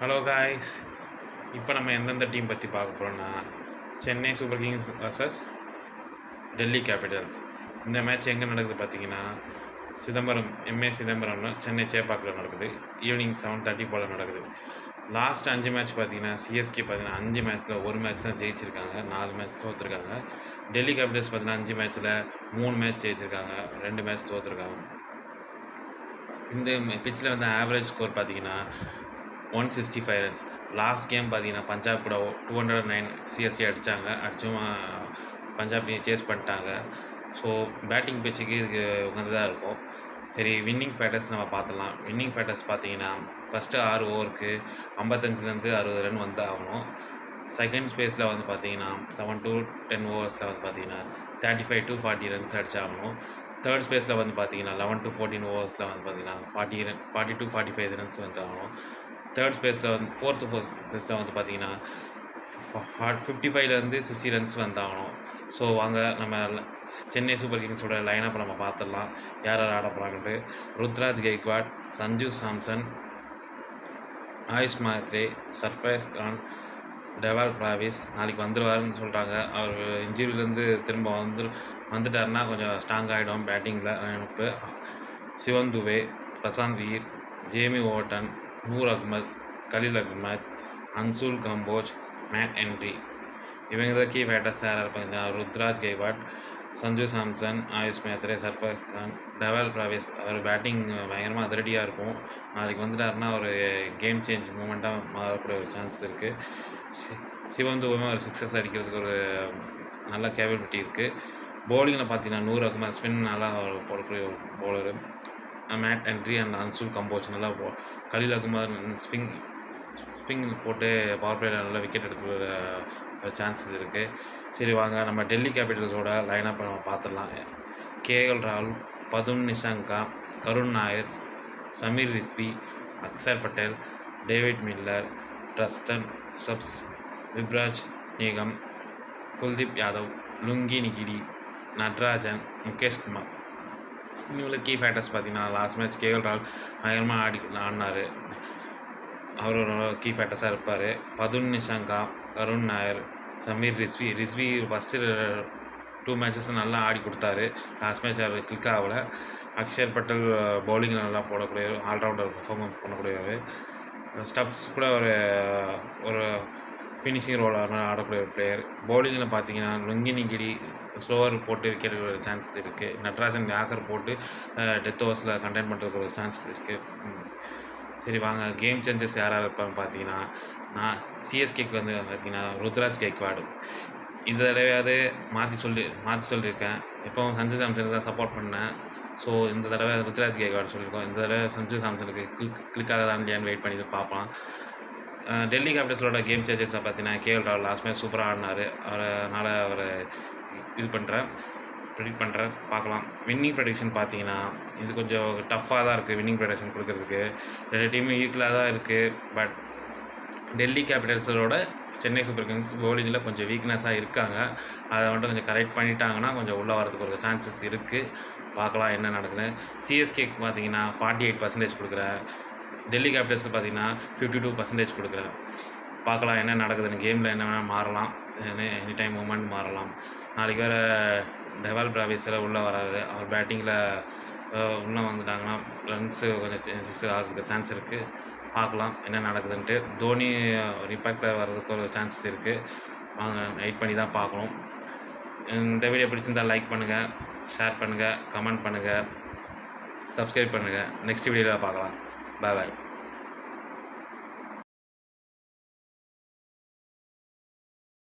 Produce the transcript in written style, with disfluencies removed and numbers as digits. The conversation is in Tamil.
Hello guys. இப்போ நம்ம எந்தெந்த டீம் பற்றி பார்க்க போகிறோம்னா, Chennai Super Kings versus Delhi Capitals. இந்த மேட்ச் எங்கே நடக்குது பார்த்தீங்கன்னா, சிதம்பரம் சிதம்பரம்னு சென்னை சேப்பாக்கில் நடக்குது. ஈவினிங் 7:30 போல் நடக்குது. லாஸ்ட் 5 மேட்ச் பார்த்தீங்கன்னா, சிஎஸ்கே பார்த்தீங்கன்னா 5 மேட்ச்சில் 1 மேட்ச் தான் ஜெயிச்சிருக்காங்க, 4 மேட்ச் தோற்றுருக்காங்க. டெல்லி கேபிட்டல்ஸ் பார்த்தீங்கன்னா 5 மேட்ச்சில் 3 மேட்ச் ஜெயிச்சிருக்காங்க, 2 மேட்ச் தோற்றுருக்காங்க. இந்த பிச்சில் வந்து ஆவரேஜ் ஸ்கோர் பார்த்தீங்கன்னா 165 ரன்ஸ். லாஸ்ட் கேம் பார்த்தீங்கன்னா பஞ்சாப் கூட 209 சிஎஸ்கே அடித்தும் பஞ்சாப் சேஸ் பண்ணிட்டாங்க. ஸோ பேட்டிங் பிச்சுக்கு இதுக்கு உகந்ததாக இருக்கும். சரி, வின்னிங் பேட்டர்ஸ் நம்ம பார்த்துடலாம். வின்னிங் பேட்டர்ஸ் பார்த்தீங்கன்னா ஃபஸ்ட்டு 6 ஓவருக்கு 55லேருந்து 60 ரன் வந்து ஆகணும். செகண்ட் ஸ்பேஸில் வந்து பார்த்தீங்கன்னா 7 to 10 ஓவர்ஸில் வந்து பார்த்தீங்கன்னா 35 to 40 ரன்ஸ் அடிச்சாகணும். தேர்ட் ஸ்பேஸில் வந்து பார்த்தீங்கன்னா 11 to 14 ஓவர்ஸில் வந்து பார்த்தீங்கன்னா 40 to 45 ரன்ஸ் வந்து ஆகணும். தேர்ட் ஸ்பேஸில் வந்து ஃபோர்த்து ஸ்பேஸில் வந்து பார்த்தீங்கன்னா 55லேருந்து 60 ரன்ஸ் வந்தாகணும். ஸோ வாங்க நம்ம சென்னை சூப்பர் கிங்ஸோட லைனப் நம்ம பார்த்துடலாம், யார் யார் ஆட போகிறாங்கன்ட்டு. ருத்ராஜ் கெய்க்வாட், சஞ்சு சாம்சன், ஆயுஷ் மாத்ரே, சர்ஃப்ரைஸ் கான், டெவால் பிராவிஸ் நாளைக்கு வந்துடுவாருன்னு சொல்கிறாங்க. அவர் இன்ஜுரியிலேருந்து திரும்ப வந்துட்டாருன்னா கொஞ்சம் ஸ்ட்ராங் ஆகிடும் பேட்டிங்கில் lineup. Shivam Dube, Prashant Veer, Jamie Overton, Noor Ahmad, Khaleel Ahmed, Anshul Kamboj, Matt Henry. இவங்க தான் கீ ஃபேட்டர்ஸ் யாராக இருப்பாங்க. Ruturaj Gaikwad, Sanju Samson, Ayush Mhatre, Sarfaraz Khan, Dewald Brevis. அவர் பேட்டிங் பயங்கரமாக அதிரடியாக இருக்கும். நாளைக்கு வந்துட்டாருன்னா ஒரு கேம் சேஞ்ச் மூமெண்ட்டாக மாறக்கூடிய ஒரு சான்ஸ் இருக்குது. சிவன் துபே ஒரு 6 அடிக்கிறதுக்கு ஒரு நல்ல கேப்பபிலிட்டி இருக்குது. பவுலிங்கில் பார்த்தீங்கன்னா நூர் அகமத் ஸ்பின் நல்லா போடக்கூடிய ஒரு bowler. Mat Henry and Anshul Kamboj நல்லா கலீல் அகமத் ஸ்பின் போட்டு பவர் பிளேயில் நல்லா விக்கெட் எடுக்கிற ஒரு சான்சஸ் இருக்குது. சரி வாங்க நம்ம டெல்லி கேபிட்டல்ஸோட லைனப் நம்ம பார்த்துடலாம். கேஎல் ராகுல், Pathum Nissanka, Karun Nair, Sameer Rizvi, Axar Patel, David Miller, Tristan Stubbs, Vipraj Nigam, Kuldeep Yadav, Lungi Ngidi, Natarajan, Mukesh Kumar. இவங்களுக்கு கீ ஃபேட்டர்ஸ் பார்த்தீங்கன்னா லாஸ்ட் மேட்ச் கேஎல் ராகுல் பயங்கரமாக ஆடினார். அவர் ஒரு கீ ஃபேட்டர்ஸாக இருப்பார். பதுன் நிஷாங்கா, கருண் நாயர், சமீர் ரிஸ்வி ஃபஸ்ட்டு 2 மேட்சஸ் நல்லா ஆடி கொடுத்தாரு. லாஸ்ட் மேட்ச் அவர் கிளிக் ஆகலை. அக்ஷர் பட்டேல் பவுலிங் நல்லா போடக்கூடிய ஆல்ரவுண்டர் பர்ஃபார்மன்ஸ் பண்ணக்கூடியவர். ஸ்டப்ஸ் கூட ஒரு ஃபினிஷிங் ரோல் ஆடக்கூடிய ஒரு பிளேயர். பவுலிங்கில் பார்த்தீங்கன்னா லுங்கி நிகிடி ஸ்லோவர் போட்டு விக்கெட் எடுக்கிற சான்சஸ் இருக்குது. நட்ராஜன் யாக்கர் போட்டு டெத் ஓவர்ஸில் கண்டெயின் பண்ணுறதுக்கு ஒரு சான்சஸ் இருக்குது. சரி வாங்க கேம் சேஞ்சஸ் யாராக இருப்பான்னு பார்த்தீங்கன்னா, நான் சிஎஸ்கேக்கு வந்து பார்த்தீங்கன்னா ருத்ராஜ் கெய்க்வாட். இந்த தடவையாவது மாற்றி சொல்லியிருக்கேன். எப்போவும் சஞ்சு சாம்சனுக்கு தான் சப்போர்ட் பண்ணேன். ஸோ இந்த தடவை ருத்ராஜ் கெய்க்வாட் சொல்லியிருக்கோம். இந்த தடவை சஞ்சு சாம்சனுக்கு கிளிக் ஆகுதான்னு இல்லையான்னு வெயிட் பண்ணி பார்ப்போம். டெல்லி கேபிட்டல்ஸோட கேம் சேஞ்சஸை பார்த்தீங்கன்னா கேஎல் ராகுல் லாஸ்ட் மேட்ச் சூப்பராக ஆடினார். அதனால் அவரை ப்ரெடிக்ட் பண்ணுறேன், பார்க்கலாம். வின்னிங் ப்ரெடிக்ஷன் பார்த்தீங்கன்னா இது கொஞ்சம் டஃப்பாக தான் இருக்குது. வின்னிங் ப்ரெடிக்ஷன் கொடுக்கறதுக்கு 2 டீமும் ஈக்குவலாக தான் இருக்குது. பட் டெல்லி கேபிட்டல்ஸோட சென்னை சூப்பர் கிங்ஸ் பவுலிங்கில் கொஞ்சம் வீக்னஸாக இருக்காங்க. அதை மட்டும் கொஞ்சம் கரெக்ட் பண்ணிட்டாங்கன்னா கொஞ்சம் உள்ளே வரதுக்கு ஒரு சான்சஸ் இருக்குது. பார்க்கலாம் என்ன நடக்குதுன்னு. சிஎஸ்கேக்கு பார்த்தீங்கன்னா 48% கொடுக்குறேன். டெல்லி கேபிட்டல்ஸுக்கு பார்த்தீங்கன்னா 52% கொடுக்குறேன். பார்க்கலாம் என்ன நடக்குதுன்னு. கேமில் என்ன வேணால் மாறலாம், எனி டைம் மூமெண்ட் மாறலாம். நாளைக்கு வேறு டெவால் பிராவிஸ் உள்ளே வராது. அவர் பேட்டிங்கில் உள்ளே வந்துட்டாங்கன்னா ரன்ஸு கொஞ்சம் சேஞ்சஸ் ஆகிறதுக்கு சான்ஸ் இருக்குது. பார்க்கலாம் என்ன நடக்குதுன்ட்டு. தோனி ஒரு இம்பேக்டில் வர்றதுக்கு ஒரு சான்சஸ் இருக்குது. வாங்க வெயிட் பண்ணி தான் பார்க்கணும். இந்த வீடியோ பிடிச்சிருந்தால் லைக் பண்ணுங்கள், ஷேர் பண்ணுங்கள், கமெண்ட் பண்ணுங்கள், சப்ஸ்கிரைப் பண்ணுங்கள். நெக்ஸ்ட் வீடியோவில் பார்க்கலாம். பாய்.